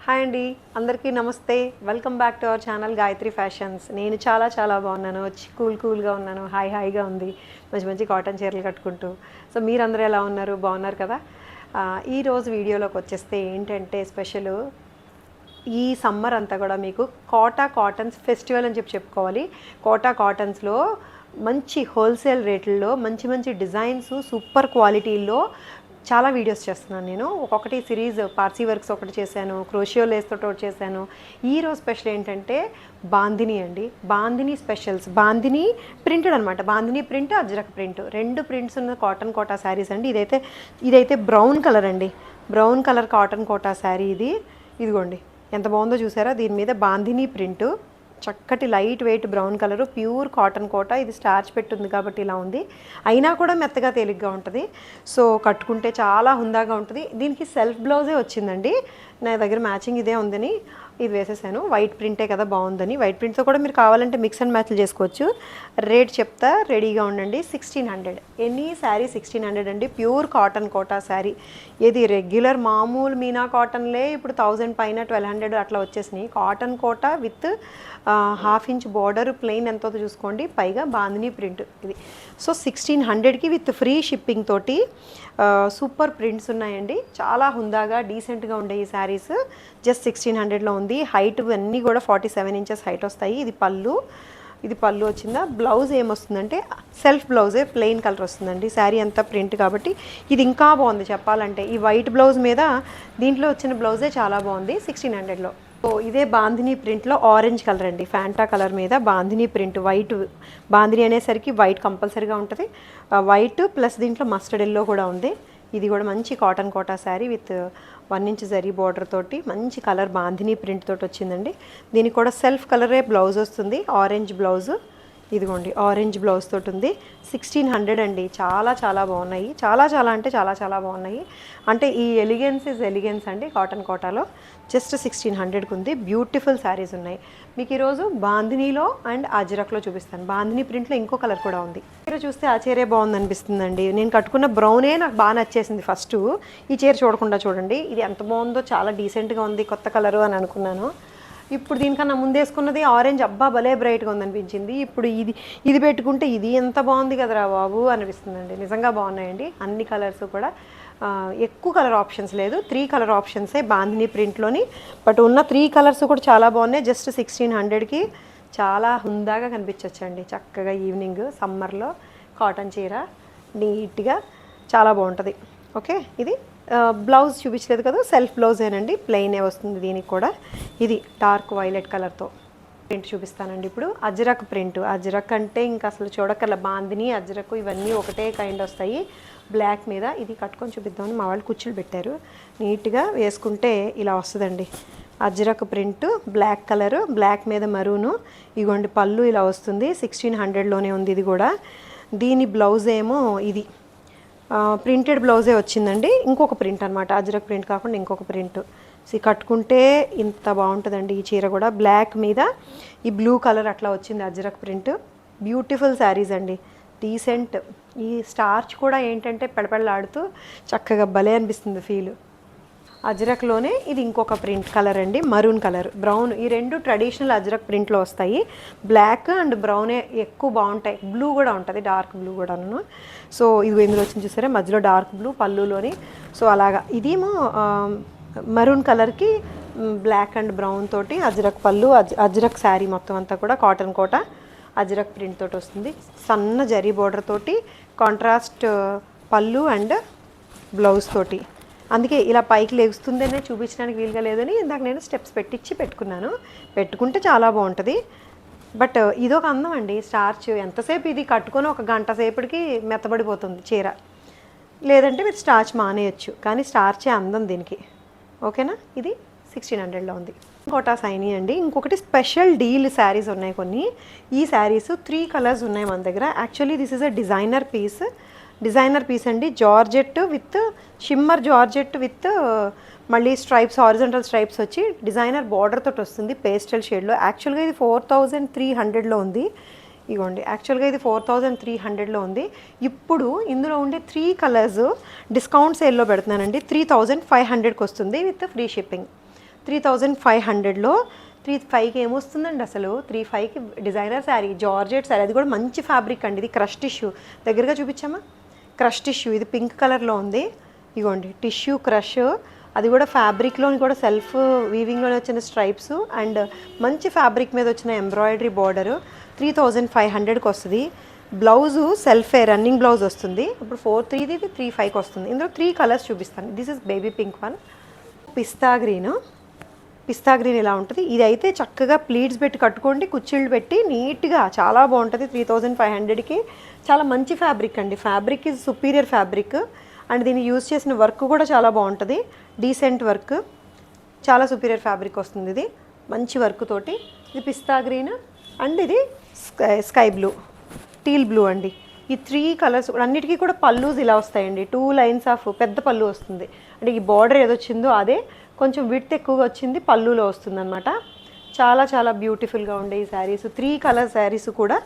Hi అండి, అందరికీ నమస్తే. Welcome back to our channel Gayatri fashions. నేను చాలా బాగున్నాను. కూల్గా ఉన్నాను. హాయిగా ఉంది. మంచి కాటన్ చీరలు కట్టుకుంటూ. సో మీరందరూ ఎలా ఉన్నారు? బాగున్నారు కదా? ఈరోజు వీడియోలోకి వచ్చేస్తే ఏంటంటే స్పెషల్, ఈ సమ్మర్ అంతా కూడా మీకు కాటన్స్ ఫెస్టివల్ అని చెప్పుకోవాలి. కాటన్స్లో మంచి హోల్సేల్ రేట్లలో మంచి డిజైన్స్, సూపర్ క్వాలిటీల్లో చాలా వీడియోస్ చేస్తున్నాను నేను. ఒక్కొక్కటి సిరీస్ పార్సీ వర్క్స్ ఒకటి చేశాను, క్రోషియో లేస్ తోటి ఒకటి చేశాను. ఈరోజు స్పెషల్ ఏంటంటే బాందిని అండి. బాందిని స్పెషల్స్, బాందిని ప్రింటెడ్ అనమాట. బాందిని ప్రింట్, అజ్రక్ ప్రింట్, రెండు ప్రింట్స్ ఉన్న కాటన్ కోటా శారీస్ అండి. ఇదైతే బ్రౌన్ కలర్ అండి. Brown colour cotton Kota sari ఇది. ఇదిగోండి ఎంత బాగుందో చూసారా? దీని మీద బాందిని ప్రింటు, చక్కటి light weight brown colour, pure cotton Kota. ఇది స్టార్చ్ పెట్టుంది కాబట్టి ఇలా ఉంది. అయినా కూడా మెత్తగా తేలిగ్గా ఉంటుంది. సో కట్టుకుంటే చాలా హుందాగా ఉంటుంది. దీనికి సెల్ఫ్ బ్లౌజే వచ్చిందండి. నా దగ్గర మ్యాచింగ్ ఇదే ఉందని ఇది వేసేసాను. వైట్ ప్రింటే కదా బాగుందని. వైట్ ప్రింట్తో కూడా మీరు కావాలంటే మిక్స్ అండ్ మ్యాచ్లు చేసుకోవచ్చు. రేట్ చెప్తా, రెడీగా ఉండండి. 1600 ఎనీ శారీ 1600 అండి. Pure cotton Kota sari. ఇది రెగ్యులర్ మామూలు మీనా కాటన్లే ఇప్పుడు 1000 పైన 1200 అట్లా వచ్చేసినాయి. Cotton Kota with 1/2 inch border, plain ఎంతో చూసుకోండి, పైగా బాందిని ప్రింట్ ఇది. సో 1600కి విత్ ఫ్రీ షిప్పింగ్ తోటి సూపర్ ప్రింట్స్ ఉన్నాయండి. చాలా హుందాగా డీసెంట్గా ఉండే ఈ శారీస్ జస్ట్ 1600లో ఉంది. హైట్ అన్నీ కూడా 47 ఇంచెస్ హైట్ వస్తాయి. ఇది పళ్ళు వచ్చిందా. బ్లౌజ్ ఏమొస్తుందంటే సెల్ఫ్ బ్లౌజే, ప్లెయిన్ కలర్ వస్తుందండి. శారీ అంతా ప్రింట్ కాబట్టి ఇది ఇంకా బాగుంది చెప్పాలంటే. ఈ వైట్ బ్లౌజ్ మీద దీంట్లో వచ్చిన బ్లౌజే చాలా బాగుంది 1600లో. సో ఇదే బాందిని ప్రింట్లో ఆరెంజ్ కలర్ అండి. ఫ్యాంటా కలర్ మీద బాందిని ప్రింట్. వైట్ బాందిని అనేసరికి వైట్ కంపల్సరీగా ఉంటుంది. వైట్ ప్లస్ దీంట్లో మస్టర్డ్ ఎల్లో కూడా ఉంది. ఇది కూడా మంచి cotton Kota sari with 1 inch zari border తోటి మంచి కలర్ బాందిని ప్రింట్ తోటి వచ్చిందండి. దీనికి కూడా సెల్ఫ్ కలరే బ్లౌజ్ వస్తుంది, ఆరెంజ్ బ్లౌజ్. ఇదిగోండి ఆరెంజ్ బ్లౌజ్ తోటి ఉంది. 1600 అండి. చాలా బాగున్నాయి. చాలా బాగున్నాయి. అంటే ఈ ఎలిగెన్స్ అండి కాటన్ కోటాలో. జస్ట్ 1600కి ఉంది. బ్యూటిఫుల్ శారీస్ ఉన్నాయి. మీకు ఈరోజు బాందినీలో అండ్ అజ్రక్లో చూపిస్తాను. బాందిని ప్రింట్లో ఇంకో కలర్ కూడా ఉంది. చీర చూస్తే ఆ చీరే బాగుంది అనిపిస్తుందండి. నేను కట్టుకున్న బ్రౌనే నాకు బాగా నచ్చేసింది ఫస్ట్. ఈ చీర చూడకుండా చూడండి, ఇది ఎంత బాగుందో, చాలా డీసెంట్గా ఉంది, కొత్త కలరు అని అనుకున్నాను. ఇప్పుడు దీనికన్నా ముందేసుకున్నది ఆరెంజ్, అబ్బా భలే బ్రైట్గా ఉందనిపించింది. ఇప్పుడు ఇది పెట్టుకుంటే ఇది ఎంత బాగుంది కదరా బాబు అనిపిస్తుందండి. నిజంగా బాగున్నాయండి అన్ని కలర్స్ కూడా. ఎక్కువ కలర్ ఆప్షన్స్ లేదు, 3 కలర్ ఆప్షన్సే బాందిని ప్రింట్లోని. బట్ ఉన్న 3 కలర్స్ కూడా చాలా బాగున్నాయి. జస్ట్ 1600కి చాలా హుందాగా కనిపించవచ్చండి. చక్కగా ఈవినింగ్ సమ్మర్లో కాటన్ చీర నీట్గా చాలా బాగుంటుంది. ఓకే, ఇది బ్లౌజ్ చూపించలేదు కదా, సెల్ఫ్ బ్లౌజేనండి, ప్లెయినే వస్తుంది దీనికి కూడా. ఇది డార్క్ వైలెట్ కలర్తో ప్రింట్ చూపిస్తానండి ఇప్పుడు. అజ్రక్ ప్రింట్. అజ్రక్ అంటే ఇంకా అసలు చూడక్కర్ల. బాందిని, అజ్రక్ ఇవన్నీ ఒకటే కైండ్ వస్తాయి. బ్లాక్ మీద ఇది కట్టుకొని చూపిద్దామని మా వాళ్ళు కుచ్చులు పెట్టారు. నీట్గా వేసుకుంటే ఇలా వస్తుందండి. Ajrak print, black colour, black మీద మరూను. ఇగోండి పళ్ళు ఇలా వస్తుంది. 1600లోనే ఉంది ఇది కూడా. దీని బ్లౌజ్ ఏమో ఇది ప్రింటెడ్ బ్లౌజే వచ్చిందండి. ఇంకొక ప్రింట్ అనమాట, అజ్రక్ ప్రింట్ కాకుండా ఇంకొక ప్రింట్. కట్టుకుంటే ఇంత బాగుంటుందండి ఈ చీర కూడా. బ్లాక్ మీద ఈ బ్లూ కలర్ అట్లా వచ్చింది అజ్రక్ ప్రింట్. బ్యూటిఫుల్ శారీస్ అండి, డీసెంట్. ఈ స్టార్చ్ కూడా ఏంటంటే పెడపెడలాడుతూ చక్కగా భలే అనిపిస్తుంది ఫీల్. అజ్రక్లోనే ఇది ఇంకొక ప్రింట్ కలర్ అండి, మరూన్ కలర్, బ్రౌన్. ఈ రెండు ట్రెడిషనల్ అజ్రక్ ప్రింట్లో వస్తాయి. బ్లాక్ అండ్ బ్రౌనే ఎక్కువ బాగుంటాయి. బ్లూ కూడా ఉంటుంది, డార్క్ బ్లూ కూడాను. సో ఇది ఇందులో వచ్చింది చూసారా, మధ్యలో డార్క్ బ్లూ పళ్ళులోని. సో అలాగా ఇదేమో మరూన్ కలర్కి బ్లాక్ అండ్ బ్రౌన్ తోటి అజ్రక్ పళ్ళు. అజ్రక్ శారీ మొత్తం అంతా కూడా కాటన్ కోట అజ్రక్ ప్రింట్ తోటి వస్తుంది. సన్న జరీ బోర్డర్ తోటి కాంట్రాస్ట్ పళ్ళు అండ్ బ్లౌజ్ తోటి. అందుకే ఇలా పైకి లెగుస్తుందనే చూపించడానికి వీలుగా లేదని ఇందాక నేను స్టెప్స్ పెట్టుకున్నాను. పెట్టుకుంటే చాలా బాగుంటుంది. బట్ ఇదొక అందం అండి స్టార్చ్. ఎంతసేపు ఇది కట్టుకొని ఒక గంట సేపటికి మెత్తబడిపోతుంది చీర. లేదంటే మీరు స్టార్చ్ మానేయచ్చు, కానీ స్టార్చే అందం దీనికి. ఓకేనా. ఇది 1600లో ఉంది. కోటా సైనీ అండి. ఇంకొకటి స్పెషల్ డీల్ శారీస్ ఉన్నాయి కొన్ని. ఈ శారీస్ 3 కలర్స్ ఉన్నాయి మన దగ్గర. Actually this is a designer piece అండి. Georgette with shimmer georgette with మళ్ళీ స్ట్రైప్స్, హారిజంటల్ స్ట్రైప్స్ వచ్చి డిజైనర్ బార్డర్ తోటి వస్తుంది పేస్టల్ షేడ్లో. యాక్చువల్గా ఇది 4300లో ఉంది. ఇగోండి యాక్చువల్గా ఇది 4300లో ఉంది. ఇప్పుడు ఇందులో ఉండే 3 కలర్స్ డిస్కౌంట్ సేల్లో పెడుతున్నానండి. 3500కి వస్తుంది విత్ ఫ్రీ షిప్పింగ్. 3500లో 35కి ఏమొస్తుందండి అసలు 35కి డిజైనర్ శారీ జార్జెట్ శారీ, అది కూడా మంచి ఫ్యాబ్రిక్ అండి. ఇది క్రష్ టిష్యూ, దగ్గరగా చూపించామా, క్రష్ టిష్యూ, ఇది పింక్ కలర్లో ఉంది. ఇగోండి టిష్యూ క్రష్, అది కూడా ఫ్యాబ్రిక్లోని కూడా సెల్ఫ్ వీవింగ్లోనే వచ్చిన స్ట్రైప్స్ అండ్ మంచి ఫ్యాబ్రిక్ మీద వచ్చిన ఎంబ్రాయిడరీ బార్డరు. 3500కి వస్తుంది. బ్లౌజు సెల్ఫే రన్నింగ్ బ్లౌజ్ వస్తుంది. ఇప్పుడు 43ది, ఇది 35కి వస్తుంది. ఇందులో 3 కలర్స్ చూపిస్తాను. This is baby pink one, pista green ఇలా ఉంటుంది. ఇది అయితే చక్కగా ప్లీట్స్ పెట్టి కట్టుకోండి, కుచ్చిళ్ళు పెట్టి నీట్గా చాలా బాగుంటుంది. 3500కి చాలా మంచి ఫ్యాబ్రిక్ అండి. Fabric is superior fabric and దీన్ని యూజ్ చేసిన వర్క్ కూడా చాలా బాగుంటుంది. డీసెంట్ వర్క్, చాలా సుపీరియర్ ఫ్యాబ్రిక్ వస్తుంది. ఇది మంచి వర్క్ తోటి. ఇది పిస్తా గ్రీన్ అండ్ ఇది స్కై బ్లూ, టీల్ బ్లూ అండి. ఈ 3 కలర్స్ అన్నిటికీ కూడా పల్లూస్ ఇలా వస్తాయండి. 2 లైన్స్ ఆఫ్ పెద్ద పళ్ళు వస్తుంది. అంటే ఈ బార్డర్ ఏదొచ్చిందో అదే కొంచెం విడ్త్ ఎక్కువగా వచ్చింది పళ్ళులో వస్తుంది అనమాట. చాలా చాలా బ్యూటిఫుల్గా ఉండే ఈ శారీస్, 3 కలర్ శారీస్ కూడా.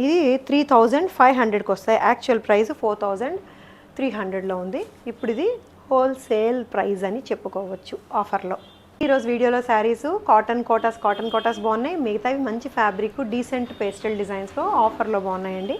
ఇది 3500కి వస్తాయి. యాక్చువల్ ప్రైస్ 4300లో ఉంది. ఇప్పుడు ఇది హోల్సేల్ ప్రైస్ అని చెప్పుకోవచ్చు ఆఫర్లో. ఈరోజు వీడియోలో శారీస్ కాటన్ కోటాస్ బాగున్నాయి. మిగతావి మంచి ఫ్యాబ్రిక్ డీసెంట్ పేస్టల్ డిజైన్స్లో ఆఫర్లో బాగున్నాయండి.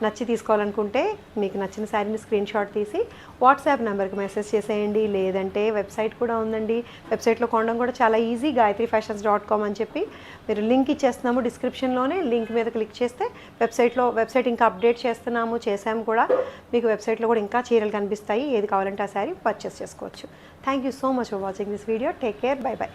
నచ్చి తీసుకోవాలనుకుంటే మీకు నచ్చిన శారీని స్క్రీన్ షాట్ తీసి వాట్సాప్ నెంబర్కి మెసేజ్ చేసేయండి. లేదంటే వెబ్సైట్ కూడా ఉందండి. వెబ్సైట్లో కొనడం కూడా చాలా ఈజీ, gayatrifashions.com అని చెప్పి మీరు లింక్ ఇచ్చేస్తున్నాము డిస్క్రిప్షన్లోనే. లింక్ మీద క్లిక్ చేస్తే వెబ్సైట్ ఇంకా అప్డేట్ చేసాము కూడా. మీకు వెబ్సైట్లో కూడా ఇంకా చీరలు కనిపిస్తాయి. ఏది కావాలంటే ఆ శారీ పర్చేస్ చేసుకోవచ్చు. Thank you so much for watching this video. Take care, by by.